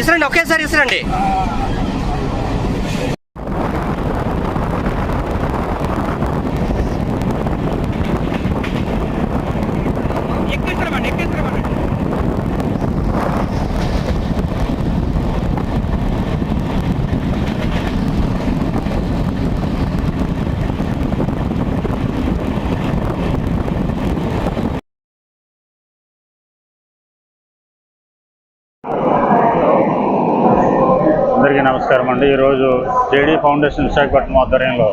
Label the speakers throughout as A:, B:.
A: ఇసరండి, ఒకేసారి ఇసరండి.
B: అందరికీ నమస్కారం అండి. ఈరోజు జేడీ ఫౌండేషన్ విశాఖపట్నం ఆధ్వర్యంలో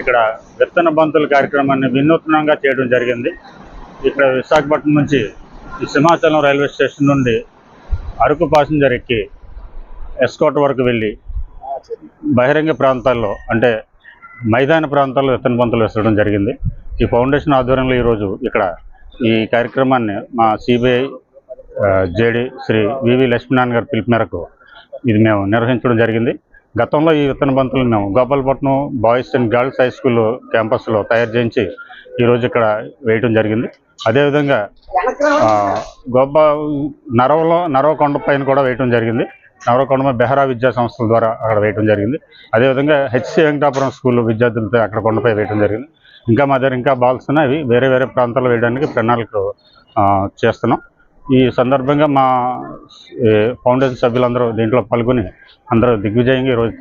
B: ఇక్కడ విత్తన బంతుల కార్యక్రమాన్ని వినూత్నంగా చేయడం జరిగింది. ఇక్కడ విశాఖపట్నం నుంచి సింహాచలం రైల్వే స్టేషన్ నుండి అరకు ప్యాసింజర్ ఎక్కి ఎస్కోట్ వరకు వెళ్ళి బహిరంగ ప్రాంతాల్లో అంటే మైదాన ప్రాంతాల్లో విత్తన బంతులు వేసడం జరిగింది. ఈ ఫౌండేషన్ ఆధ్వర్యంలో ఈరోజు ఇక్కడ ఈ కార్యక్రమాన్ని మా సిబిఐ జేడీ శ్రీ వివి లక్ష్మీనారాయణ గారి పిలుపు మేరకు ఇది మేము నిర్వహించడం జరిగింది. గతంలో ఈ విత్తన బంతులు మేము Gopalapatnam boys and girls high school క్యాంపస్లో తయారు చేయించి ఈరోజు ఇక్కడ వేయటం జరిగింది. అదేవిధంగా నరవకొండ పైన కూడా వేయటం జరిగింది. నరవకొండ బెహరా విద్యా సంస్థల ద్వారా అక్కడ వేయటం జరిగింది. అదేవిధంగా హెచ్సి వెంకటాపురం స్కూల్ విద్యార్థులతో అక్కడ కొండపై వేయటం జరిగింది. ఇంకా మా దగ్గర ఇంకా బాల్స్ ఉన్నాయి, అవి వేరే వేరే ప్రాంతాల్లో వేయడానికి ప్రణాళిక చేస్తున్నాం. ఈ సందర్భంగా మా ఫౌండేషన్ సభ్యులందరూ దీంట్లో పాల్గొని అందరూ దిగ్విజయంగా ఈరోజు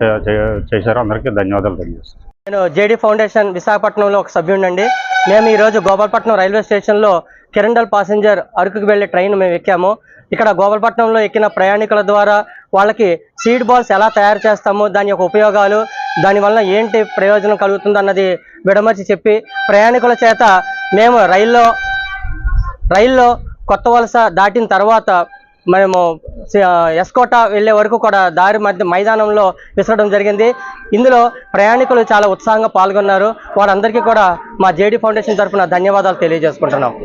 B: చేశారు. అందరికీ ధన్యవాదాలు తెలియజేస్తాను.
A: నేను జేడీ ఫౌండేషన్ విశాఖపట్నంలో ఒక సభ్యుడినండి. మేము ఈరోజు గోపాలపట్నం రైల్వే స్టేషన్లో కిరండల్ ప్యాసింజర్ అరకుకు వెళ్ళే ట్రైన్ మేము ఎక్కాము. ఇక్కడ గోపాలపట్నంలో ఎక్కిన ప్రయాణికుల ద్వారా వాళ్ళకి సీడ్ బాల్స్ ఎలా తయారు చేస్తాము, దాని యొక్క ఉపయోగాలు, దానివల్ల ఏంటి ప్రయోజనం కలుగుతుంది అన్నది విడమర్చి చెప్పి ప్రయాణికుల చేత మేము రైల్లో కొత్త వలస దాటిన తర్వాత మేము ఎస్కోట వెళ్ళే వరకు కూడా దారి మధ్య మైదానంలో విసరడం జరిగింది. ఇందులో ప్రయాణికులు చాలా ఉత్సాహంగా పాల్గొన్నారు. వారందరికీ కూడా మా జేడీ ఫౌండేషన్ తరఫున ధన్యవాదాలు తెలియజేసుకుంటున్నాం.